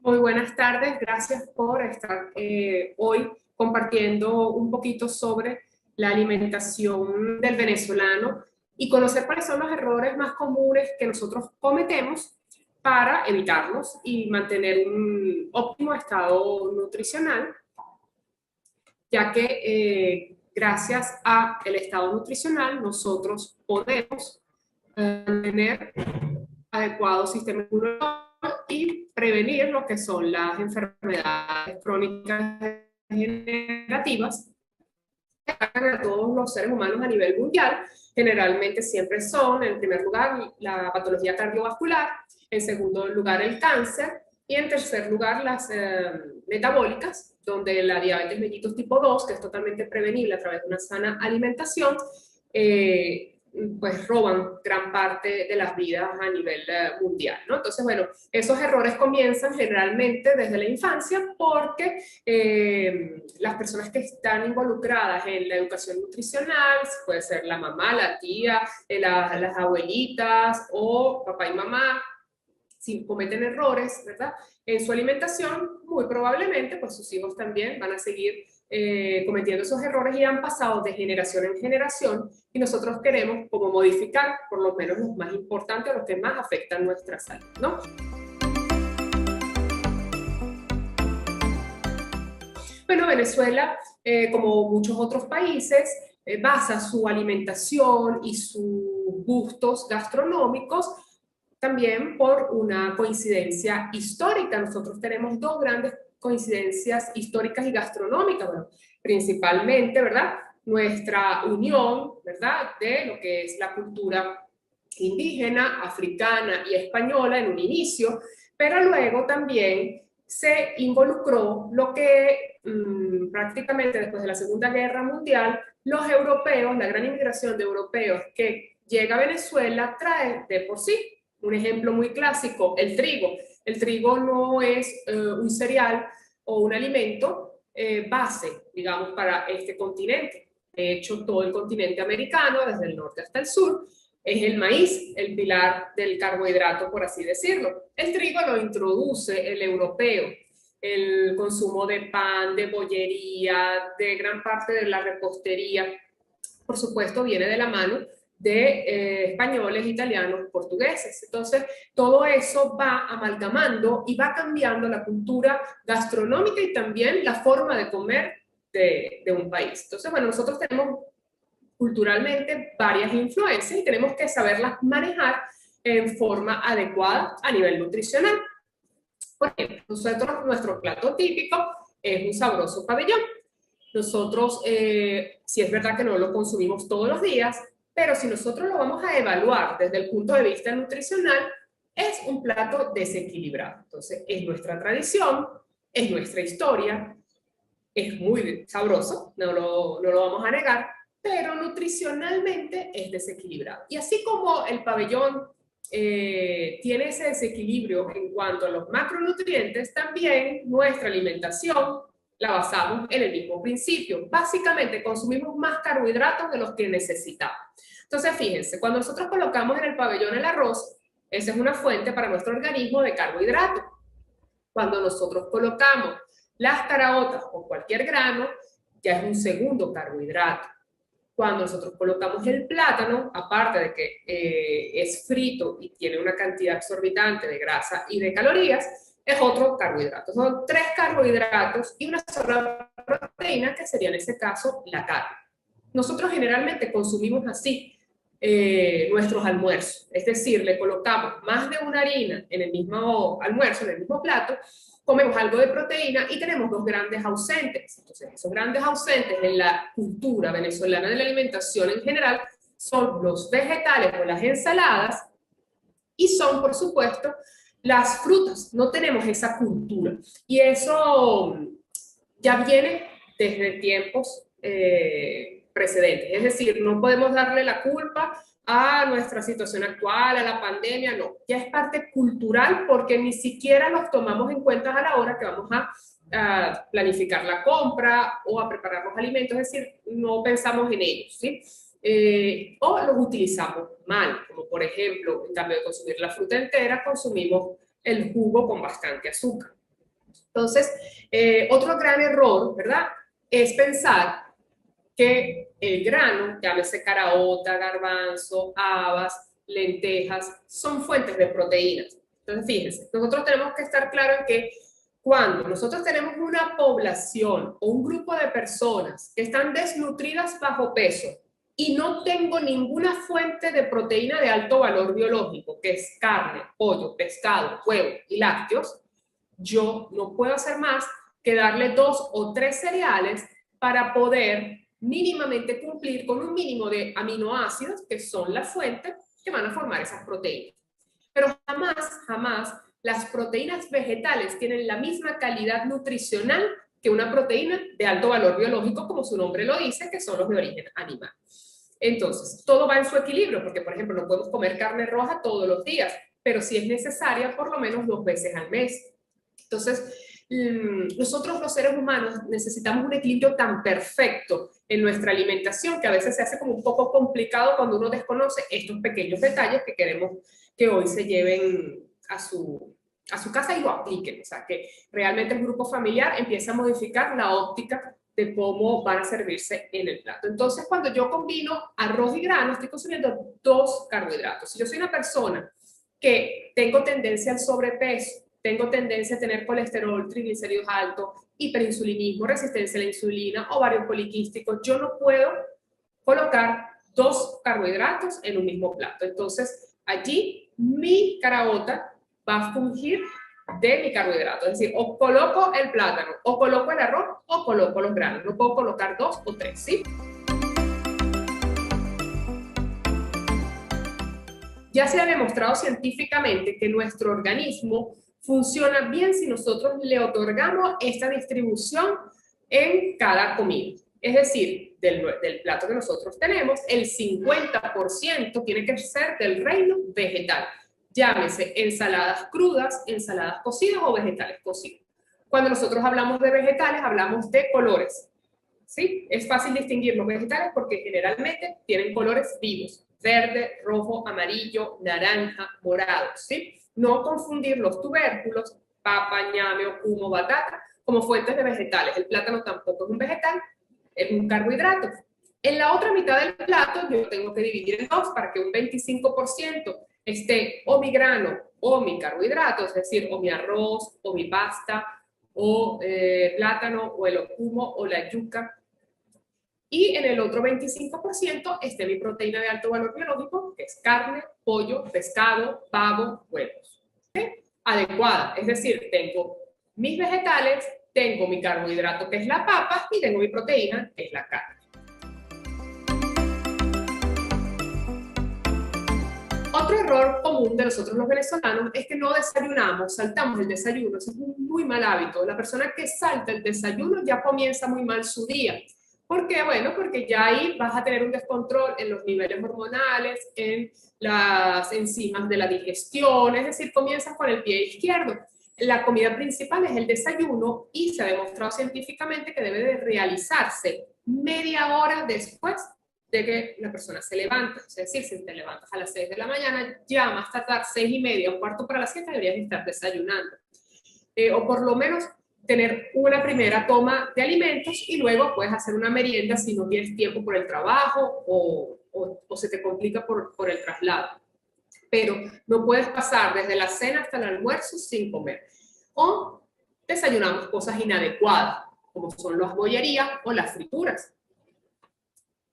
Muy buenas tardes, gracias por estar hoy compartiendo un poquito sobre la alimentación del venezolano y conocer cuáles son los errores más comunes que nosotros cometemos para evitarlos y mantener un óptimo estado nutricional, ya que gracias al estado nutricional nosotros podemos tener adecuado sistema inmunológico y prevenir lo que son las enfermedades crónicas degenerativas que atacan a todos los seres humanos a nivel mundial. Generalmente siempre son, en primer lugar, la patología cardiovascular, en segundo lugar, el cáncer, y en tercer lugar, las metabólicas, donde la diabetes mellitus tipo 2, que es totalmente prevenible a través de una sana alimentación, pues roban gran parte de las vidas a nivel mundial, ¿no? Entonces, bueno, esos errores comienzan generalmente desde la infancia porque las personas que están involucradas en la educación nutricional, puede ser la mamá, la tía, las abuelitas o papá y mamá, si cometen errores, ¿verdad? En su alimentación, muy probablemente, pues sus hijos también van a seguir cometiendo esos errores y han pasado de generación en generación y nosotros queremos como modificar por lo menos los más importantes, los que más afectan nuestra salud, ¿no? Bueno, Venezuela, como muchos otros países, basa su alimentación y sus gustos gastronómicos también por una coincidencia histórica. Nosotros tenemos dos grandes coincidencias históricas y gastronómicas, bueno, principalmente, ¿verdad? Nuestra unión, ¿verdad? De lo que es la cultura indígena, africana y española en un inicio, pero luego también se involucró lo que prácticamente después de la Segunda Guerra Mundial, los europeos, la gran inmigración de europeos que llega a Venezuela trae de por sí. Un ejemplo muy clásico, el trigo. El trigo no es un cereal o un alimento base, digamos, para este continente. De hecho, todo el continente americano, desde el norte hasta el sur, es el maíz, el pilar del carbohidrato, por así decirlo. El trigo lo introduce el europeo. El consumo de pan, de bollería, de gran parte de la repostería, por supuesto, viene de la mano de españoles, italianos, portugueses. Entonces, todo eso va amalgamando y va cambiando la cultura gastronómica y también la forma de comer de un país. Entonces, bueno, nosotros tenemos culturalmente varias influencias y tenemos que saberlas manejar en forma adecuada a nivel nutricional. Por ejemplo, nosotros, nuestro plato típico es un sabroso pabellón. Nosotros, sí es verdad que no lo consumimos todos los días, pero si nosotros lo vamos a evaluar desde el punto de vista nutricional, es un plato desequilibrado. Entonces, es nuestra tradición, es nuestra historia, es muy sabroso, no lo vamos a negar, pero nutricionalmente es desequilibrado. Y así como el pabellón tiene ese desequilibrio en cuanto a los macronutrientes, también nuestra alimentación la basamos en el mismo principio. Básicamente consumimos más carbohidratos de los que necesitamos. Entonces, fíjense, cuando nosotros colocamos en el pabellón el arroz, esa es una fuente para nuestro organismo de carbohidratos. Cuando nosotros colocamos las caraotas o cualquier grano, ya es un segundo carbohidrato. Cuando nosotros colocamos el plátano, aparte de que es frito y tiene una cantidad exorbitante de grasa y de calorías, es otro carbohidrato. Son tres carbohidratos y una sola proteína, que sería en ese caso la carne. Nosotros generalmente consumimos así nuestros almuerzos, es decir, le colocamos más de una harina en el mismo almuerzo, en el mismo plato, comemos algo de proteína y tenemos dos grandes ausentes. Entonces, esos grandes ausentes en la cultura venezolana de la alimentación en general son los vegetales o las ensaladas y son, por supuesto, las frutas. No tenemos esa cultura. Y eso ya viene desde tiempos precedentes. Es decir, no podemos darle la culpa a nuestra situación actual, a la pandemia, no. Ya es parte cultural porque ni siquiera los tomamos en cuenta a la hora que vamos a planificar la compra o a preparar los alimentos, es decir, no pensamos en ellos, ¿sí? O los utilizamos mal, como por ejemplo, en cambio de consumir la fruta entera, consumimos el jugo con bastante azúcar. Entonces, otro gran error, ¿verdad? Es pensar que el grano, llámese caraota, garbanzo, habas, lentejas, son fuentes de proteínas. Entonces, fíjense, nosotros tenemos que estar claros en que cuando nosotros tenemos una población o un grupo de personas que están desnutridas bajo peso y no tengo ninguna fuente de proteína de alto valor biológico, que es carne, pollo, pescado, huevo y lácteos, yo no puedo hacer más que darle 2 o 3 cereales para poder mínimamente cumplir con un mínimo de aminoácidos, que son la fuente que van a formar esas proteínas. Pero jamás las proteínas vegetales tienen la misma calidad nutricional que una proteína de alto valor biológico, como su nombre lo dice, que son los de origen animal. Entonces, todo va en su equilibrio, porque, por ejemplo, no podemos comer carne roja todos los días, pero sí es necesaria por lo menos 2 veces al mes. Entonces, nosotros los seres humanos necesitamos un equilibrio tan perfecto en nuestra alimentación que a veces se hace como un poco complicado cuando uno desconoce estos pequeños detalles que queremos que hoy se lleven a su casa y lo apliquen. O sea, que realmente el grupo familiar empieza a modificar la óptica de cómo van a servirse en el plato. Entonces, cuando yo combino arroz y grano, estoy consumiendo 2 carbohidratos. Si yo soy una persona que tengo tendencia al sobrepeso, tengo tendencia a tener colesterol, triglicéridos altos, hiperinsulinismo, resistencia a la insulina, ovarios poliquísticos, yo no puedo colocar 2 carbohidratos en un mismo plato. Entonces, allí mi caraota va a fungir de mi carbohidrato. Es decir, o coloco el plátano, o coloco el arroz, o coloco los granos. No puedo colocar 2 o 3, ¿sí? Ya se ha demostrado científicamente que nuestro organismo funciona bien si nosotros le otorgamos esta distribución en cada comida. Es decir, del plato que nosotros tenemos, el 50% tiene que ser del reino vegetal. Llámese ensaladas crudas, ensaladas cocidas o vegetales cocidos. Cuando nosotros hablamos de vegetales, hablamos de colores. ¿Sí? Es fácil distinguir los vegetales porque generalmente tienen colores vivos: verde, rojo, amarillo, naranja, morado, ¿sí? No confundir los tubérculos, papa, ñame, humo, batata, como fuentes de vegetales. El plátano tampoco es un vegetal, es un carbohidrato. En la otra mitad del plato yo tengo que dividir en 2 para que un 25% esté o mi grano o mi carbohidrato, es decir, o mi arroz, o mi pasta, o plátano, o el humo, o la yuca. Y en el otro 25% esté mi proteína de alto valor biológico, que es carne, pollo, pescado, pavo, huevos. ¿Okay? Adecuada, es decir, tengo mis vegetales, tengo mi carbohidrato, que es la papa, y tengo mi proteína, que es la carne. Otro error común de nosotros los venezolanos es que no desayunamos, saltamos el desayuno. Eso es un muy mal hábito. La persona que salta el desayuno ya comienza muy mal su día. ¿Por qué? Bueno, porque ya ahí vas a tener un descontrol en los niveles hormonales, en las enzimas de la digestión, es decir, comienzas con el pie izquierdo. La comida principal es el desayuno y se ha demostrado científicamente que debe de realizarse media hora después de que la persona se levanta. Es decir, si te levantas a las 6 de la mañana, ya más tardar 6:30, un cuarto para las 7, deberías estar desayunando. O por lo menos tener una primera toma de alimentos y luego puedes hacer una merienda si no tienes tiempo por el trabajo o se te complica por el traslado. Pero no puedes pasar desde la cena hasta el almuerzo sin comer. O desayunamos cosas inadecuadas, como son las bollerías o las frituras.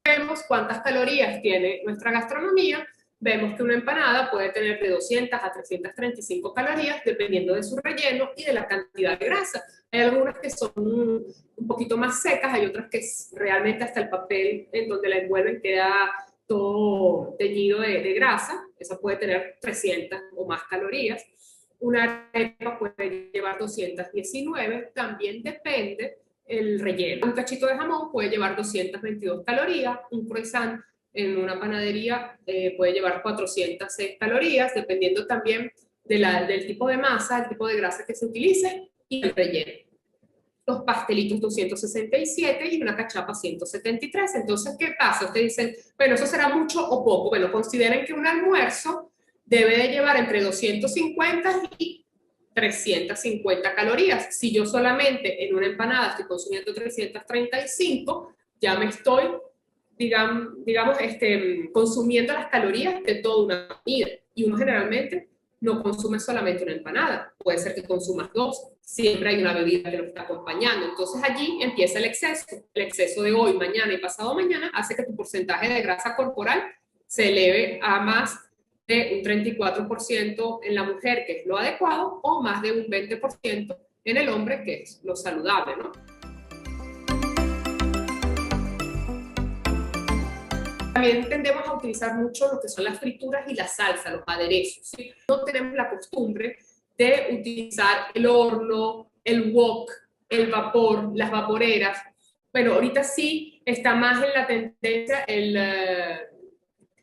Vemos cuántas calorías tiene nuestra gastronomía. Vemos que una empanada puede tener de 200 a 335 calorías, dependiendo de su relleno y de la cantidad de grasa. Hay algunas que son un poquito más secas, hay otras que realmente hasta el papel en donde la envuelven queda todo teñido de grasa. Esa puede tener 300 o más calorías. Una arepa puede llevar 219, también depende el relleno. Un cachito de jamón puede llevar 222 calorías, un croissant en una panadería puede llevar 406 calorías, dependiendo también del tipo de masa, el tipo de grasa que se utilice y el relleno. Los pastelitos 267 y una cachapa 173. Entonces, ¿qué pasa? Ustedes dicen, bueno, ¿eso será mucho o poco? Bueno, consideren que un almuerzo debe de llevar entre 250 y 350 calorías. Si yo solamente en una empanada estoy consumiendo 335, ya me estoy, digamos, consumiendo las calorías de toda una comida. Y uno generalmente no consume solamente una empanada, puede ser que consumas dos, siempre hay una bebida que lo está acompañando. Entonces allí empieza el exceso de hoy, mañana y pasado mañana hace que tu porcentaje de grasa corporal se eleve a más de un 34% en la mujer, que es lo adecuado, o más de un 20% en el hombre, que es lo saludable, ¿no? También tendemos a utilizar mucho lo que son las frituras y la salsa, los aderezos, ¿sí? No tenemos la costumbre de utilizar el horno, el wok, el vapor, las vaporeras. Bueno, ahorita sí está más en la tendencia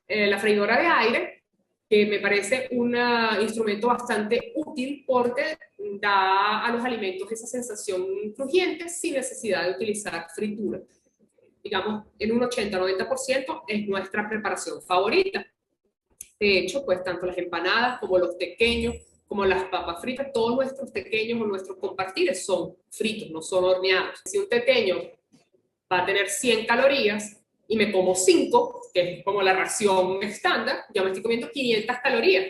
la freidora de aire, que me parece un instrumento bastante útil porque da a los alimentos esa sensación crujiente sin necesidad de utilizar fritura. Digamos, en un 80-90% es nuestra preparación favorita. De hecho, pues tanto las empanadas como los tequeños, como las papas fritas, todos nuestros tequeños o nuestros compartibles son fritos, no son horneados. Si un tequeño va a tener 100 calorías y me como 5, que es como la ración estándar, ya me estoy comiendo 500 calorías.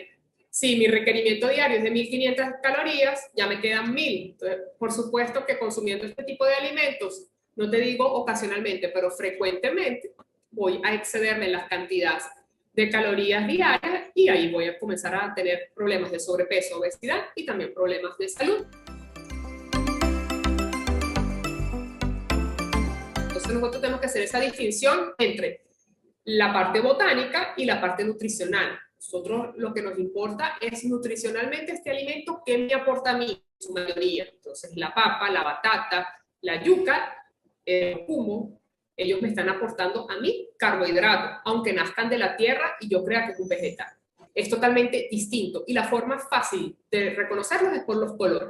Si mi requerimiento diario es de 1500 calorías, ya me quedan 1000. Entonces, por supuesto que consumiendo este tipo de alimentos, no te digo ocasionalmente, pero frecuentemente, voy a excederme en las cantidades de calorías diarias y ahí voy a comenzar a tener problemas de sobrepeso, obesidad y también problemas de salud. Entonces nosotros tenemos que hacer esa distinción entre la parte botánica y la parte nutricional. Nosotros lo que nos importa es nutricionalmente este alimento que me aporta a mí, en su mayoría. Entonces la papa, la batata, la yuca, el humo, ellos me están aportando a mí carbohidratos, aunque nazcan de la tierra y yo crea que es un vegetal. Es totalmente distinto y la forma fácil de reconocerlos es por los colores.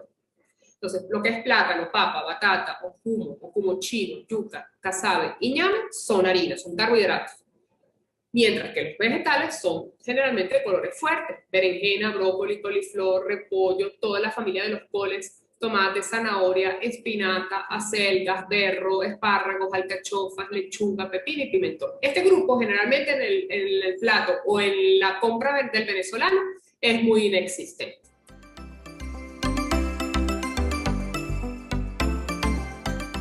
Entonces, lo que es plátano, papa, batata, humo chino, yuca, casabe y ñame son harinas, son carbohidratos. Mientras que los vegetales son generalmente de colores fuertes: berenjena, brócoli, coliflor, repollo, toda la familia de los coles, tomate, zanahoria, espinaca, acelgas, berro, espárragos, alcachofas, lechuga, pepino y pimentón. Este grupo generalmente en el plato o en la compra del venezolano es muy inexistente.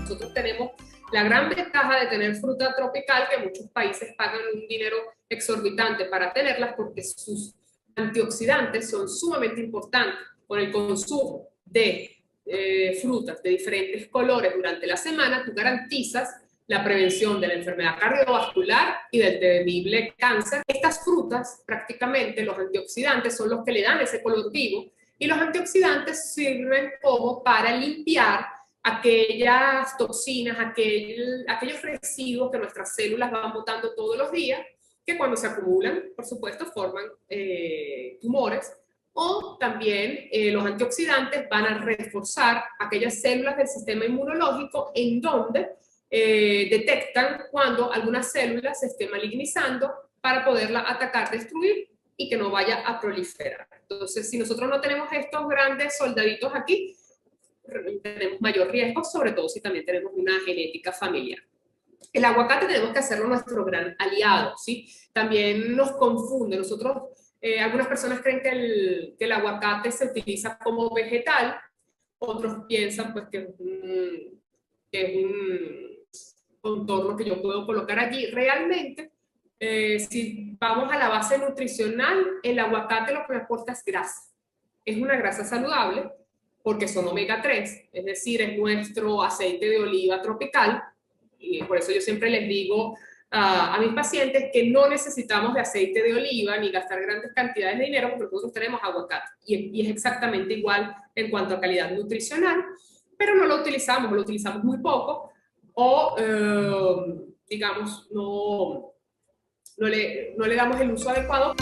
Nosotros tenemos la gran ventaja de tener fruta tropical, que muchos países pagan un dinero exorbitante para tenerlas porque sus antioxidantes son sumamente importantes. Con el consumo de frutas de diferentes colores durante la semana, tú garantizas la prevención de la enfermedad cardiovascular y del temible cáncer. Estas frutas, prácticamente los antioxidantes son los que le dan ese color vivo, y los antioxidantes sirven como para limpiar aquellas toxinas, aquellos residuos que nuestras células van botando todos los días, que cuando se acumulan, por supuesto, forman tumores. O también los antioxidantes van a reforzar aquellas células del sistema inmunológico en donde detectan cuando alguna célula se esté malignizando para poderla atacar, destruir y que no vaya a proliferar. Entonces, si nosotros no tenemos estos grandes soldaditos aquí, tenemos mayor riesgo, sobre todo si también tenemos una genética familiar. El aguacate tenemos que hacerlo nuestro gran aliado, ¿sí? También nos confunde. Nosotros, algunas personas creen que el aguacate se utiliza como vegetal, otros piensan pues que es un contorno que yo puedo colocar allí. Realmente, si vamos a la base nutricional, el aguacate lo que me aporta es grasa. Es una grasa saludable porque son omega 3, es decir, es nuestro aceite de oliva tropical, y por eso yo siempre les digo a mis pacientes que no necesitamos de aceite de oliva ni gastar grandes cantidades de dinero porque nosotros tenemos aguacate, y es exactamente igual en cuanto a calidad nutricional, pero no lo utilizamos muy poco, o digamos, no le damos el uso adecuado.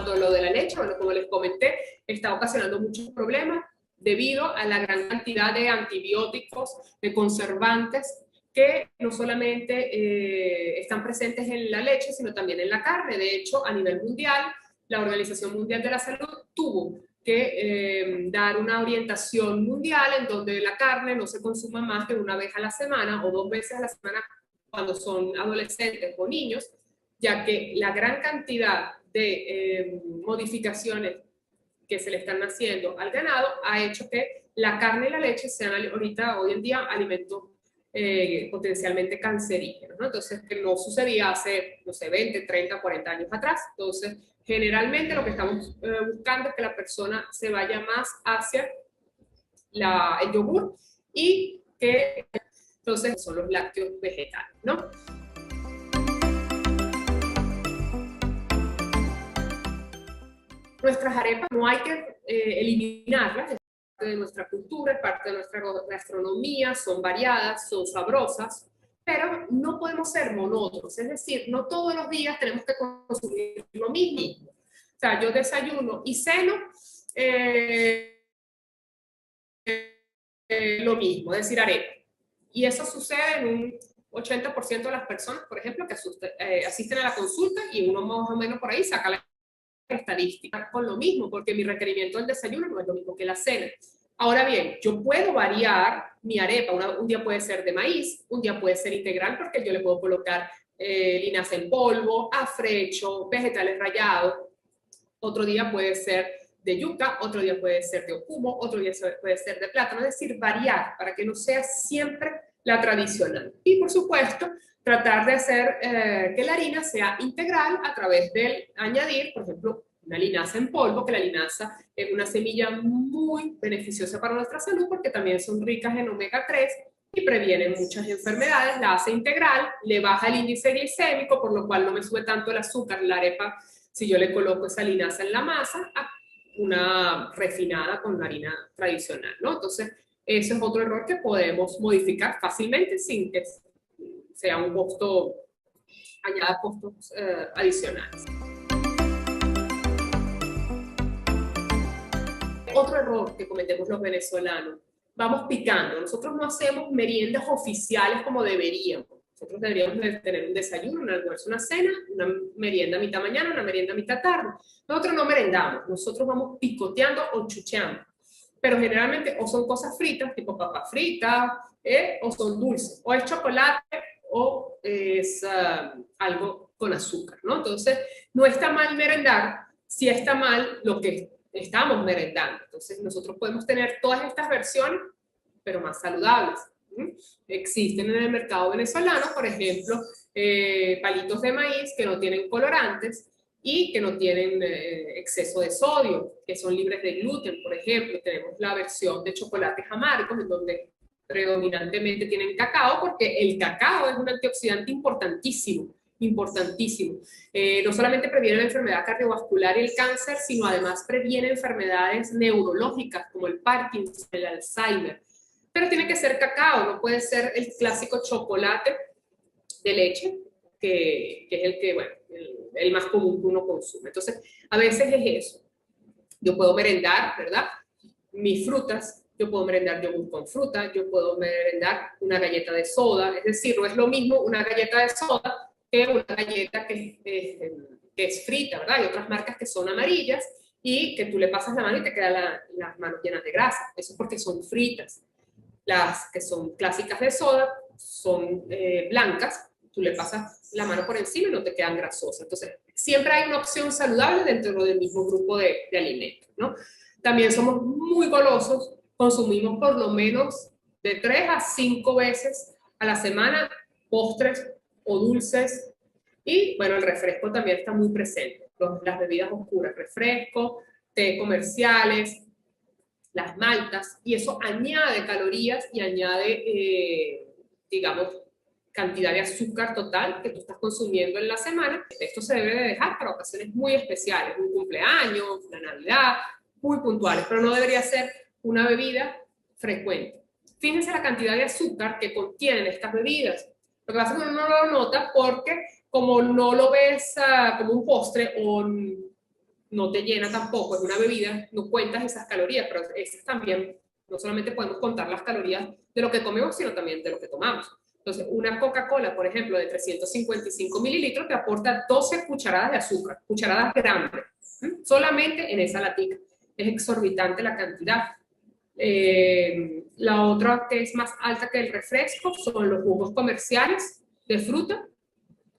Lo de la leche, bueno, como les comenté, está ocasionando muchos problemas debido a la gran cantidad de antibióticos, de conservantes que no solamente están presentes en la leche, sino también en la carne. De hecho, a nivel mundial, la Organización Mundial de la Salud tuvo que dar una orientación mundial en donde la carne no se consuma más de una vez a la semana o 2 veces a la semana cuando son adolescentes o niños, ya que la gran cantidad de modificaciones que se le están haciendo al ganado ha hecho que la carne y la leche sean ahorita, hoy en día, alimentos potencialmente cancerígenos, ¿no? Entonces, que no sucedía hace, no sé, 20, 30, 40 años atrás. Entonces, generalmente lo que estamos buscando es que la persona se vaya más hacia el yogur y que entonces son los lácteos vegetales, ¿no? Nuestras arepas no hay que eliminarlas, es parte de nuestra cultura, es parte de nuestra gastronomía, son variadas, son sabrosas, pero no podemos ser monótonos, es decir, no todos los días tenemos que consumir lo mismo. O sea, yo desayuno y ceno lo mismo, es decir, arepa. Y eso sucede en un 80% de las personas, por ejemplo, que asisten a la consulta y uno más o menos por ahí saca la estadística con lo mismo, porque mi requerimiento del desayuno no es lo mismo que la cena. Ahora bien, yo puedo variar mi arepa, un día puede ser de maíz, un día puede ser integral porque yo le puedo colocar linaza en polvo, afrecho, vegetales rallados, otro día puede ser de yuca, otro día puede ser de okumo, otro día puede ser de plátano, es decir, variar para que no sea siempre la tradicional. Y por supuesto, tratar de hacer que la harina sea integral a través de añadir, por ejemplo, una linaza en polvo, que la linaza es una semilla muy beneficiosa para nuestra salud porque también son ricas en omega 3 y previenen muchas enfermedades, la hace integral, le baja el índice glicémico, por lo cual no me sube tanto el azúcar, la arepa, si yo le coloco esa linaza en la masa, a una refinada con la harina tradicional, ¿no? Entonces, ese es otro error que podemos modificar fácilmente sin que sea un costo, añada costos adicionales. Otro error que cometemos los venezolanos, vamos picando. Nosotros no hacemos meriendas oficiales como deberíamos. Nosotros deberíamos tener un desayuno, un almuerzo, una cena, una merienda a mitad mañana, una merienda a mitad tarde. Nosotros no merendamos, nosotros vamos picoteando o chucheando. Pero generalmente o son cosas fritas, tipo papas fritas, o son dulces, o es chocolate, o es algo con azúcar, ¿no? Entonces, no está mal merendar, sí está mal lo que estamos merendando. Entonces, nosotros podemos tener todas estas versiones, pero más saludables. Existen en el mercado venezolano, por ejemplo, palitos de maíz que no tienen colorantes y que no tienen exceso de sodio, que son libres de gluten, por ejemplo. Tenemos la versión de chocolates amargos, en donde predominantemente tienen cacao, porque el cacao es un antioxidante importantísimo, importantísimo. No solamente previene la enfermedad cardiovascular y el cáncer, sino además previene enfermedades neurológicas como el Parkinson, el Alzheimer. Pero tiene que ser cacao, no puede ser el clásico chocolate de leche, que es el que, bueno, el más común que uno consume. Entonces, a veces es eso. Yo puedo merendar, ¿verdad? Mis frutas, yo puedo merendar yogur con fruta, yo puedo merendar una galleta de soda, es decir, no es lo mismo una galleta de soda que una galleta que es frita, ¿verdad? Hay otras marcas que son amarillas y que tú le pasas la mano y te quedan las manos llenas de grasa. Eso es porque son fritas. Las que son clásicas de soda son blancas, tú le pasas la mano por encima y no te quedan grasosas. Entonces, siempre hay una opción saludable dentro del mismo grupo de alimentos, ¿no? También somos muy golosos, consumimos por lo menos de 3 a 5 veces a la semana postres o dulces. Y bueno, el refresco también está muy presente. Las bebidas oscuras, refresco, té comerciales, las maltas, y eso añade calorías y añade, digamos, cantidad de azúcar total que tú estás consumiendo en la semana. Esto se debe de dejar para ocasiones muy especiales, un cumpleaños, la Navidad, muy puntuales, pero no debería ser una bebida frecuente. Fíjense la cantidad de azúcar que contienen estas bebidas. Lo que pasa es que uno no lo nota porque como no lo ves como un postre o no te llena tampoco, es una bebida, no cuentas esas calorías, pero esas también, no solamente podemos contar las calorías de lo que comemos, sino también de lo que tomamos. Entonces, una Coca-Cola, por ejemplo, de 355 mililitros, te aporta 12 cucharadas de azúcar, cucharadas grandes. solamente en esa latica. Es exorbitante la cantidad. La otra que es más alta que el refresco son los jugos comerciales de fruta,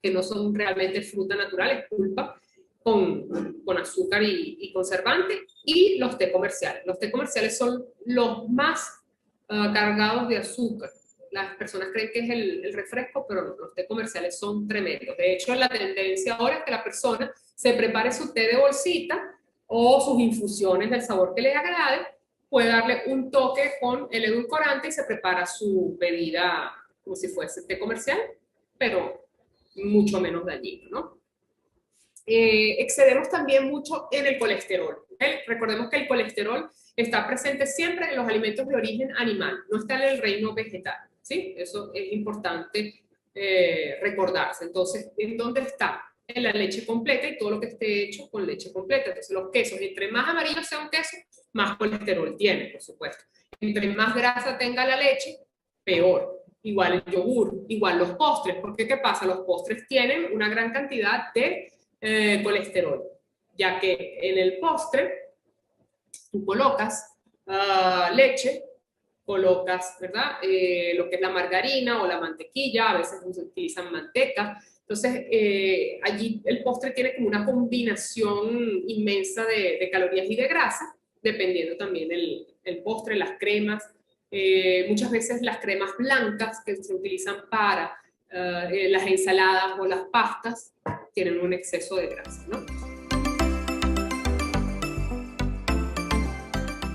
que no son realmente fruta natural, es pulpa con azúcar y conservante, y los té comerciales. Los té comerciales son los más cargados de azúcar. Las personas creen que es el refresco, pero no, los té comerciales son tremendos. De hecho, la tendencia ahora es que la persona se prepare su té de bolsita o sus infusiones del sabor que le agrade, puede darle un toque con el edulcorante y se prepara su bebida como si fuese té comercial, pero mucho menos dañino, ¿no? Excedemos también mucho en el colesterol. Recordemos que el colesterol está presente siempre en los alimentos de origen animal, no está en el reino vegetal, ¿sí? Eso es importante recordarse. Entonces, ¿en dónde está? En la leche completa y todo lo que esté hecho con leche completa. Entonces, los quesos, entre más amarillo sea un queso, más colesterol tiene, por supuesto. Entre más grasa tenga la leche, peor. Igual el yogur, igual los postres, porque ¿qué pasa? Los postres tienen una gran cantidad de colesterol, ya que en el postre tú colocas leche, colocas, ¿verdad? Lo que es la margarina o la mantequilla, a veces se utilizan manteca. Entonces, allí el postre tiene como una combinación inmensa de calorías y de grasa, dependiendo también el postre, las cremas. Muchas veces las cremas blancas que se utilizan para las ensaladas o las pastas tienen un exceso de grasa, ¿no?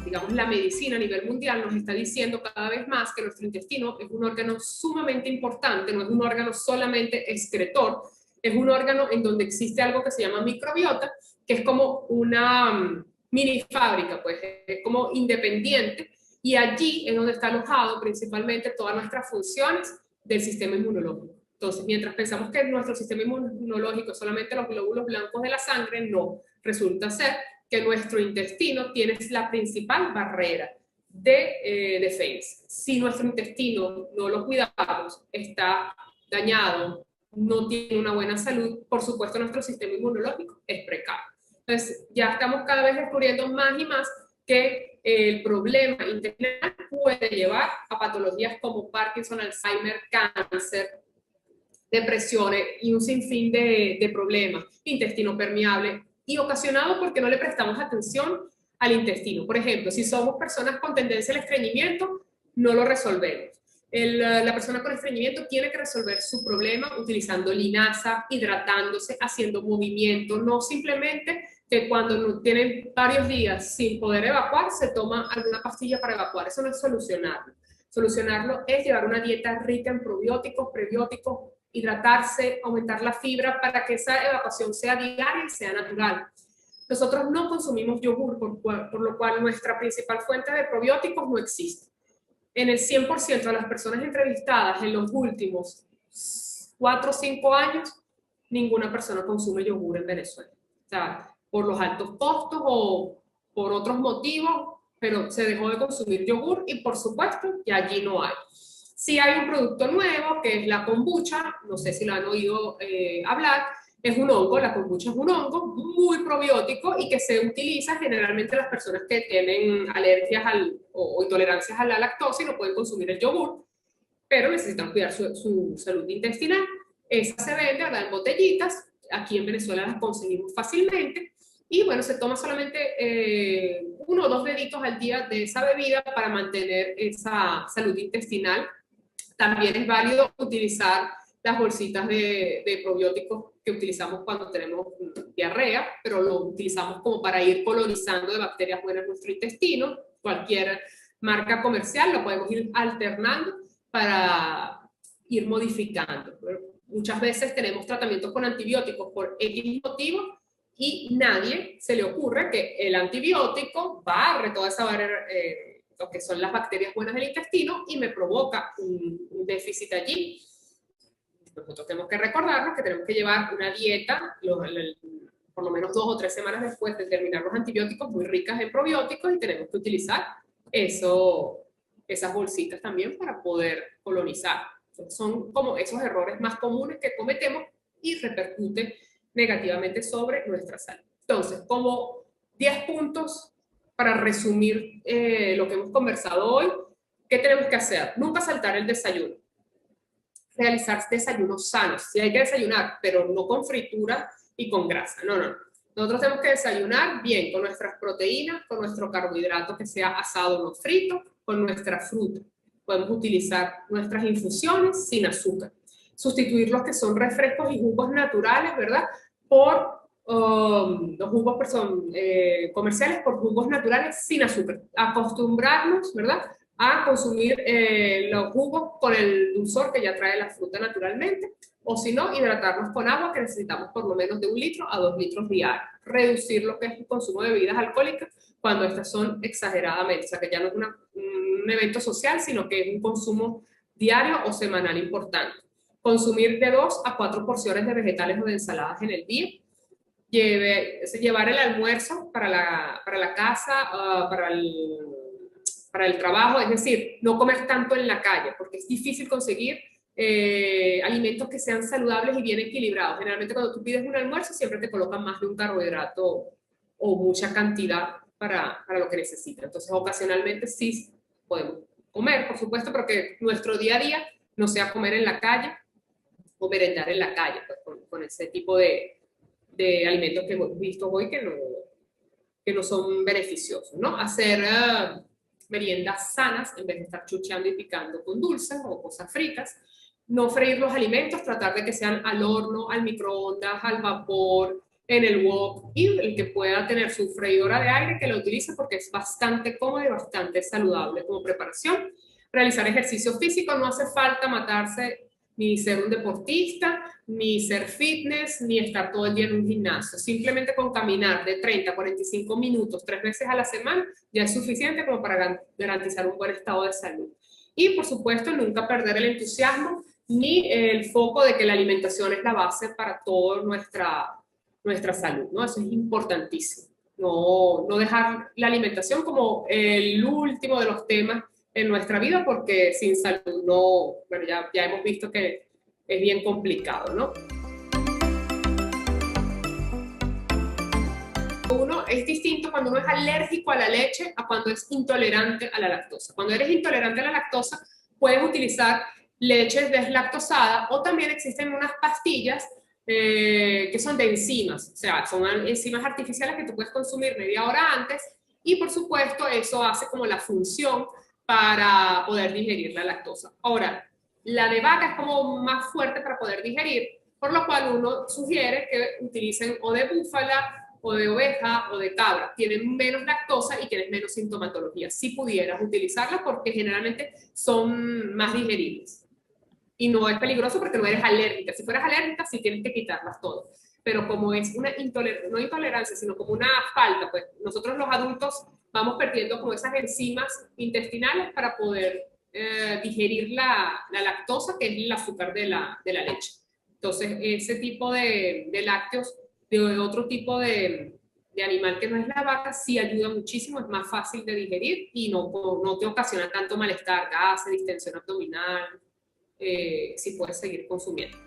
Digamos, la medicina a nivel mundial nos está diciendo cada vez más que nuestro intestino es un órgano sumamente importante, no es un órgano solamente excretor, es un órgano en donde existe algo que se llama microbiota, que es como una mini fábrica, pues es como independiente, y allí es donde está alojado principalmente todas nuestras funciones del sistema inmunológico. Entonces, mientras pensamos que nuestro sistema inmunológico es solamente los glóbulos blancos de la sangre, no, resulta ser que nuestro intestino tiene la principal barrera de defensa. Si nuestro intestino no lo cuidamos, está dañado, no tiene una buena salud, por supuesto nuestro sistema inmunológico es precario. Entonces ya estamos cada vez descubriendo más y más que el problema intestinal puede llevar a patologías como Parkinson, Alzheimer, cáncer, depresiones y un sinfín de problemas, intestino permeable, y ocasionado porque no le prestamos atención al intestino. Por ejemplo, si somos personas con tendencia al estreñimiento, no lo resolvemos. La persona con estreñimiento tiene que resolver su problema utilizando linaza, hidratándose, haciendo movimiento, no simplemente que cuando tienen varios días sin poder evacuar, se toma alguna pastilla para evacuar. Eso no es solucionarlo. Solucionarlo es llevar una dieta rica en probióticos, prebióticos, hidratarse, aumentar la fibra para que esa evacuación sea diaria y sea natural. Nosotros no consumimos yogur, por lo cual nuestra principal fuente de probióticos no existe. En el 100% de las personas entrevistadas en los últimos 4 o 5 años, ninguna persona consume yogur en Venezuela. O sea, por los altos costos o por otros motivos, pero se dejó de consumir yogur y por supuesto que allí no hay. Sí hay un producto nuevo que es la kombucha, no sé si lo han oído hablar, es un hongo, la kombucha es un hongo muy probiótico y que se utiliza generalmente en las personas que tienen alergias o intolerancias a la lactosa y no pueden consumir el yogur, pero necesitan cuidar su salud intestinal. Esa se vende, ¿verdad?, en botellitas, aquí en Venezuela las conseguimos fácilmente, y bueno, se toma solamente 1 o 2 deditos al día de esa bebida para mantener esa salud intestinal. También es válido utilizar las bolsitas de probióticos que utilizamos cuando tenemos diarrea, pero lo utilizamos como para ir colonizando de bacterias buenas nuestro intestino. Cualquier marca comercial lo podemos ir alternando para ir modificando. Muchas veces tenemos tratamientos con antibióticos por X motivo y nadie se le ocurre que el antibiótico barre toda esa barrera, lo que son las bacterias buenas del intestino, y me provoca un déficit allí. Nosotros tenemos que recordarnos que tenemos que llevar una dieta, por lo menos 2 o 3 semanas después de terminar los antibióticos, muy ricas en probióticos, y tenemos que utilizar esas bolsitas también para poder colonizar. Son como esos errores más comunes que cometemos y repercuten negativamente sobre nuestra salud. Entonces, como 10 puntos para resumir lo que hemos conversado hoy, ¿qué tenemos que hacer? Nunca saltar el desayuno. Realizar desayunos sanos. Sí hay que desayunar, pero no con fritura y con grasa. No, no. Nosotros tenemos que desayunar bien, con nuestras proteínas, con nuestro carbohidrato que sea asado no frito, con nuestra fruta. Podemos utilizar nuestras infusiones sin azúcar. Sustituir los que son refrescos y jugos naturales, ¿verdad? Por los jugos comerciales por jugos naturales sin azúcar. Acostumbrarnos, ¿verdad?, a consumir los jugos con el dulzor que ya trae la fruta naturalmente, o si no, hidratarnos con agua, que necesitamos por lo menos de 1 litro a 2 litros diarios. Reducir lo que es el consumo de bebidas alcohólicas cuando estas son exageradamente, o sea que ya no es un evento social, sino que es un consumo diario o semanal importante. Consumir de 2 a 4 porciones de vegetales o de ensaladas en el día. Llevar el almuerzo para la casa, para el trabajo, es decir, no comer tanto en la calle, porque es difícil conseguir alimentos que sean saludables y bien equilibrados. Generalmente cuando tú pides un almuerzo siempre te colocan más de un carbohidrato o mucha cantidad para lo que necesitas. Entonces ocasionalmente sí podemos comer, por supuesto, pero que nuestro día a día no sea comer en la calle o merendar en la calle, pues, con ese tipo de alimentos que hemos visto hoy que no son beneficiosos, ¿no? Hacer meriendas sanas en vez de estar chucheando y picando con dulces o cosas fritas. No freír los alimentos, tratar de que sean al horno, al microondas, al vapor, en el wok, y el que pueda tener su freidora de aire que lo utilice porque es bastante cómodo y bastante saludable como preparación. Realizar ejercicio físico, no hace falta matarse ni ser un deportista, ni ser fitness, ni estar todo el día en un gimnasio. Simplemente con caminar de 30 a 45 minutos 3 veces a la semana ya es suficiente como para garantizar un buen estado de salud. Y por supuesto, nunca perder el entusiasmo ni el foco de que la alimentación es la base para toda nuestra salud, ¿no? Eso es importantísimo. No dejar la alimentación como el último de los temas en nuestra vida, porque sin salud no, bueno, ya hemos visto que es bien complicado, ¿no? Es distinto cuando uno es alérgico a la leche a cuando es intolerante a la lactosa. Cuando eres intolerante a la lactosa, puedes utilizar leche deslactosada, o también existen unas pastillas que son de enzimas, o sea, son enzimas artificiales que tú puedes consumir media hora antes, y por supuesto eso hace como la función para poder digerir la lactosa. Ahora, la de vaca es como más fuerte para poder digerir, por lo cual uno sugiere que utilicen o de búfala, o de oveja, o de cabra. Tienen menos lactosa y tienes menos sintomatología. Si pudieras utilizarla, porque generalmente son más digeribles. Y no es peligroso porque no eres alérgica. Si fueras alérgica, sí tienes que quitarlas todas. Pero como es una no intolerancia, sino como una falta, pues nosotros los adultos vamos perdiendo como esas enzimas intestinales para poder digerir la lactosa, que es el azúcar de la leche. Entonces, ese tipo de lácteos de otro tipo de animal que no es la vaca sí ayuda muchísimo, es más fácil de digerir y no te ocasiona tanto malestar, gases, distensión abdominal, si puedes seguir consumiendo.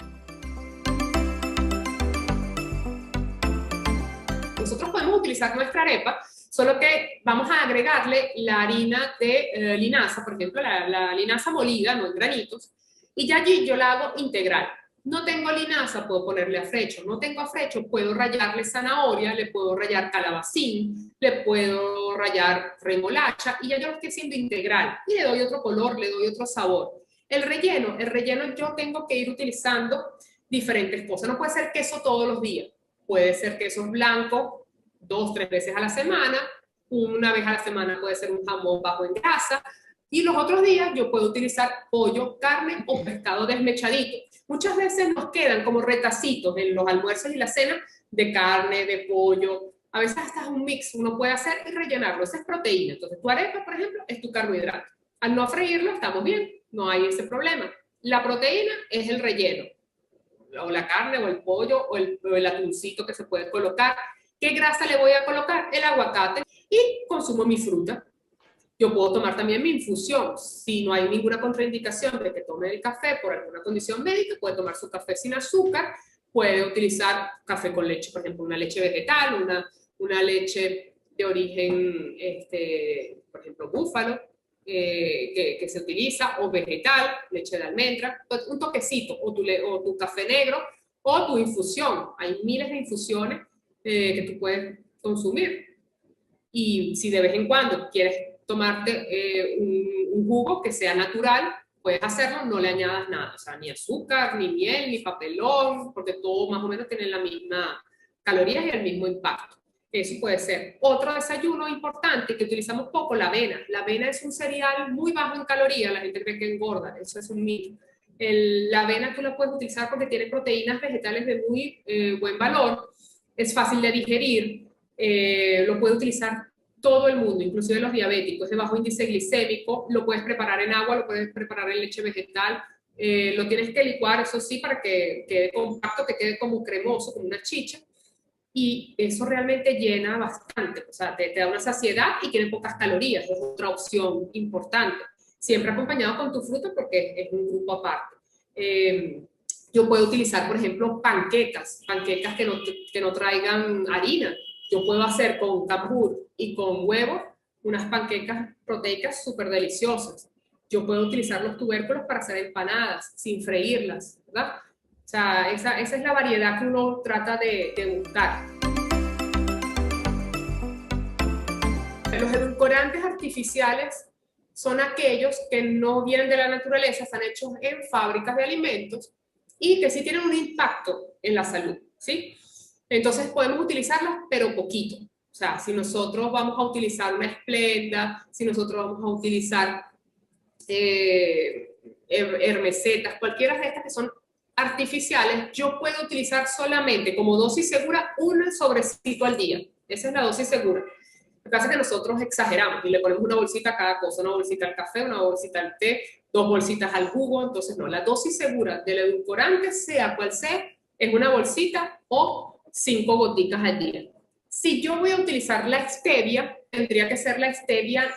Nosotros podemos utilizar nuestra arepa, solo que vamos a agregarle la harina de linaza, por ejemplo, la linaza molida, no en granitos, y ya allí yo la hago integral. No tengo linaza, puedo ponerle afrecho. No tengo afrecho, puedo rallarle zanahoria, le puedo rallar calabacín, le puedo rallar remolacha, y ya yo lo estoy haciendo integral. Y le doy otro color, le doy otro sabor. El relleno yo tengo que ir utilizando diferentes cosas. No puede ser queso todos los días. Puede ser queso blanco 2, 3 veces a la semana. Una vez a la semana puede ser un jamón bajo en grasa. Y los otros días yo puedo utilizar pollo, carne o pescado desmechadito. Muchas veces nos quedan como retacitos en los almuerzos y la cena de carne, de pollo. A veces hasta es un mix, uno puede hacer y rellenarlo. Esa es proteína. Entonces tu arepa, por ejemplo, es tu carbohidrato. Al no freírlo estamos bien, no hay ese problema. La proteína es el relleno, o la carne, o el pollo, o el atuncito que se puede colocar. ¿Qué grasa le voy a colocar? El aguacate, y consumo mi fruta. Yo puedo tomar también mi infusión. Si no hay ninguna contraindicación de que tome el café por alguna condición médica, puede tomar su café sin azúcar, puede utilizar café con leche, por ejemplo, una leche vegetal, una leche de origen, por ejemplo, búfalo, que se utiliza, o vegetal, leche de almendra, un toquecito, o tu café negro, o tu infusión. Hay miles de infusiones que tú puedes consumir. Y si de vez en cuando quieres tomarte un jugo que sea natural, puedes hacerlo, no le añadas nada, o sea, ni azúcar, ni miel, ni papelón, porque todo más o menos tiene la misma calorías y el mismo impacto. Eso puede ser. Otro desayuno importante que utilizamos poco, la avena. La avena es un cereal muy bajo en calorías, la gente cree que engorda, eso es un mito. La avena tú la puedes utilizar porque tiene proteínas vegetales de muy buen valor, es fácil de digerir, lo puede utilizar todo el mundo, inclusive los diabéticos, de bajo índice glicémico, lo puedes preparar en agua, lo puedes preparar en leche vegetal, lo tienes que licuar, eso sí, para que quede compacto, que quede como cremoso, como una chicha, y eso realmente llena bastante, o sea, te da una saciedad y tiene pocas calorías, es otra opción importante, siempre acompañado con tu fruta porque es un grupo aparte. Yo puedo utilizar, por ejemplo, panquecas que no traigan harina. Yo puedo hacer con cambur y con huevo unas panquecas proteicas súper deliciosas. Yo puedo utilizar los tubérculos para hacer empanadas sin freírlas, ¿verdad? O sea, esa es la variedad que uno trata de buscar. Los edulcorantes artificiales son aquellos que no vienen de la naturaleza, están hechos en fábricas de alimentos y que sí tienen un impacto en la salud, ¿sí? Entonces podemos utilizarlas, pero poquito. O sea, si nosotros vamos a utilizar una Splenda, si nosotros vamos a utilizar hermesetas, cualquiera de estas que son artificiales, yo puedo utilizar solamente como dosis segura un sobrecito al día. Esa es la dosis segura. Lo que pasa es que nosotros exageramos y le ponemos una bolsita a cada cosa, una bolsita al café, una bolsita al té, 2 bolsitas al jugo, entonces no, la dosis segura del edulcorante, sea cual sea, es una bolsita o 5 goticas al día. Si yo voy a utilizar la stevia, tendría que ser la stevia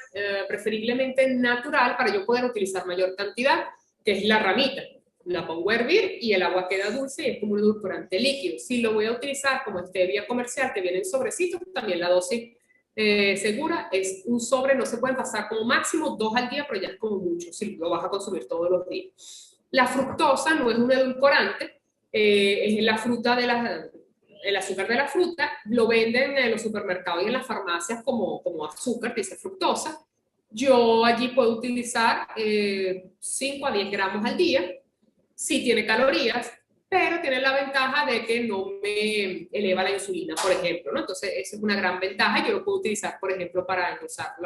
preferiblemente natural para yo poder utilizar mayor cantidad, que es la ramita. La pongo a hervir y el agua queda dulce y es como un edulcorante líquido. Si lo voy a utilizar como stevia comercial, que viene en sobrecitos, también la dosis segura es un sobre, no se pueden pasar como máximo 2 al día, pero ya es como mucho si lo vas a consumir todos los días. La fructosa no es un edulcorante, es la fruta el azúcar de la fruta, lo venden en los supermercados y en las farmacias como azúcar, que dice fructosa. Yo allí puedo utilizar 5 a 10 gramos al día, sí tiene calorías, pero tiene la ventaja de que no me eleva la insulina, por ejemplo, ¿no? Entonces, esa es una gran ventaja. Yo lo puedo utilizar, por ejemplo, para endulzar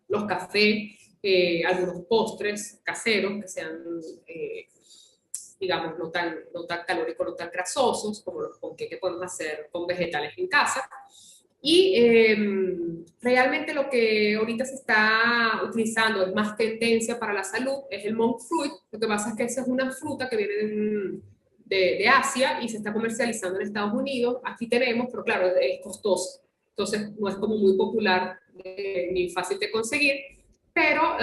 los cafés, algunos postres caseros que sean, digamos, no tan calóricos, no tan grasosos, como los ponqués que podemos hacer con vegetales en casa. Y realmente lo que ahorita se está utilizando es más tendencia para la salud, es el monk fruit. Lo que pasa es que esa es una fruta que viene de Asia y se está comercializando en Estados Unidos. Aquí tenemos, pero claro, es costoso. Entonces no es como muy popular ni fácil de conseguir. Pero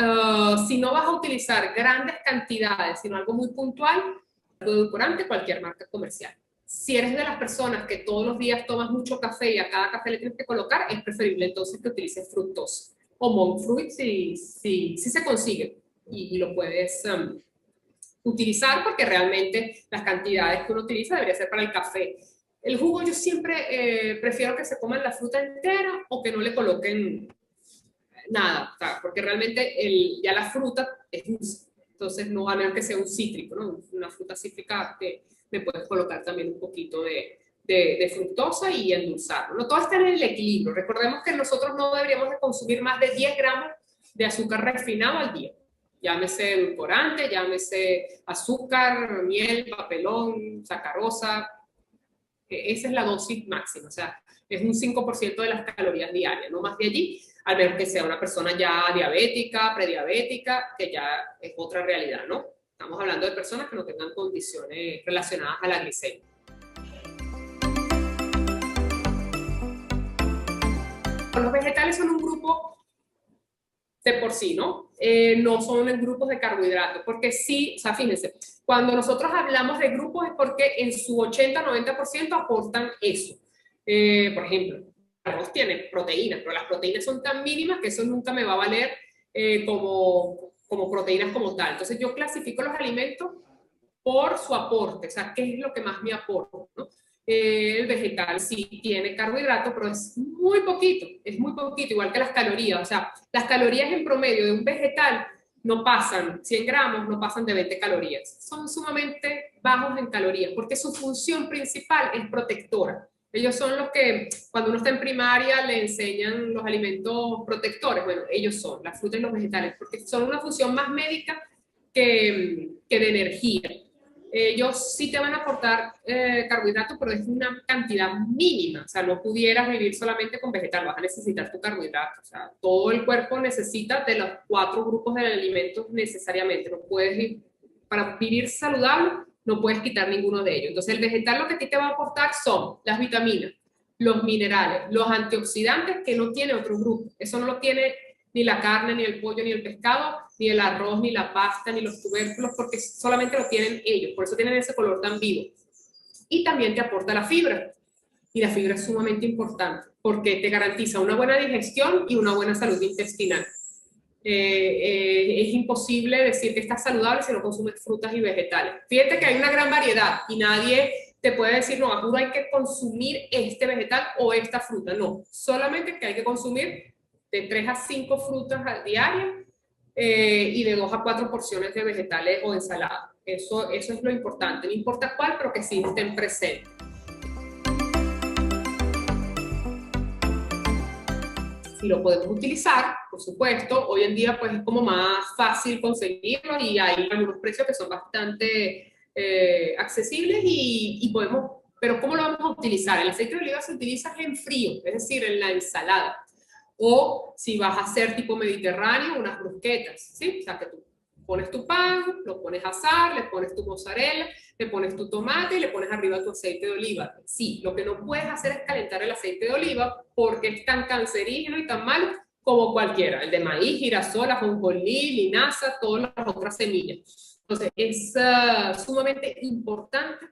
si no vas a utilizar grandes cantidades, sino algo muy puntual, edulcorante, cualquier marca comercial. Si eres de las personas que todos los días tomas mucho café y a cada café le tienes que colocar, es preferible entonces que utilices fructosa o monk fruit si se consigue y lo puedes utilizar, porque realmente las cantidades que uno utiliza debería ser para el café. El jugo yo siempre prefiero que se coman la fruta entera o que no le coloquen nada, o sea, porque realmente ya la fruta es dulce, entonces no va a menos que sea un cítrico, ¿no? Una fruta cítrica que le puedes colocar también un poquito de fructosa y endulzarlo. No todo está en el equilibrio. Recordemos que nosotros no deberíamos de consumir más de 10 gramos de azúcar refinado al día. Llámese edulcorante, llámese azúcar, miel, papelón, sacarosa. Esa es la dosis máxima, o sea, es un 5% de las calorías diarias, no más de allí, al menos que sea una persona ya diabética, prediabética, que ya es otra realidad, ¿no? Estamos hablando de personas que no tengan condiciones relacionadas a la glicemia. Los vegetales son un grupo de por sí, ¿no? No son en grupos de carbohidratos, porque sí, o sea, fíjense, cuando nosotros hablamos de grupos es porque en su 80-90% aportan eso. Por ejemplo, el arroz tiene proteínas, pero las proteínas son tan mínimas que eso nunca me va a valer como proteínas como tal. Entonces yo clasifico los alimentos por su aporte, o sea, qué es lo que más me aporta, ¿no? El vegetal sí tiene carbohidrato, pero es muy poquito, igual que las calorías. O sea, las calorías en promedio de un vegetal no pasan, 100 gramos no pasan de 20 calorías. Son sumamente bajos en calorías, porque su función principal es protectora. Ellos son los que, cuando uno está en primaria, le enseñan los alimentos protectores. Bueno, ellos son las frutas y los vegetales, porque son una función más médica que de energía. Ellos sí te van a aportar carbohidratos, pero es una cantidad mínima. O sea, no pudieras vivir solamente con vegetal, vas a necesitar tu carbohidrato. O sea, todo el cuerpo necesita de los 4 grupos de alimentos necesariamente. No puedes, para vivir saludable, no puedes quitar ninguno de ellos. Entonces, el vegetal lo que a ti te va a aportar son las vitaminas, los minerales, los antioxidantes que no tiene otro grupo. Eso no lo tiene ni la carne, ni el pollo, ni el pescado, ni el arroz, ni la pasta, ni los tubérculos, porque solamente lo tienen ellos, por eso tienen ese color tan vivo. Y también te aporta la fibra, y la fibra es sumamente importante, porque te garantiza una buena digestión y una buena salud intestinal. Es imposible decir que estás saludable si no consumes frutas y vegetales. Fíjate que hay una gran variedad, y nadie te puede decir, no, Arturo, hay que consumir este vegetal o esta fruta. No, solamente que hay que consumir de 3 a 5 frutas al diario y de 2 a 4 porciones de vegetales o ensalada. Eso es lo importante, no importa cuál, pero que sí estén presentes. Si lo podemos utilizar, por supuesto, hoy en día pues es como más fácil conseguirlo y hay algunos precios que son bastante accesibles y podemos, pero ¿cómo lo vamos a utilizar? El aceite de oliva se utiliza en frío, es decir, en la ensalada. O si vas a hacer tipo mediterráneo, unas brusquetas, ¿sí? O sea, que tú pones tu pan, lo pones a asar, le pones tu mozzarella, le pones tu tomate y le pones arriba tu aceite de oliva. Sí, lo que no puedes hacer es calentar el aceite de oliva porque es tan cancerígeno y tan malo como cualquiera. El de maíz, girasol, ajonjolí, linaza, todas las otras semillas. Entonces, es sumamente importante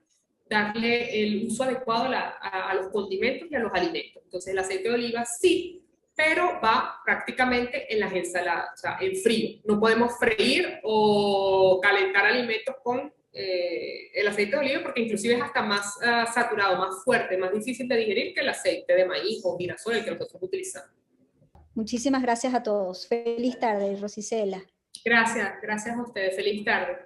darle el uso adecuado a los condimentos y a los alimentos. Entonces, el aceite de oliva sí, pero va prácticamente en las ensaladas, o sea, en frío. No podemos freír o calentar alimentos con el aceite de oliva porque inclusive es hasta más saturado, más fuerte, más difícil de digerir que el aceite de maíz o girasol, el que nosotros utilizamos. Muchísimas gracias a todos. Feliz tarde, Rosicela. Gracias a ustedes. Feliz tarde.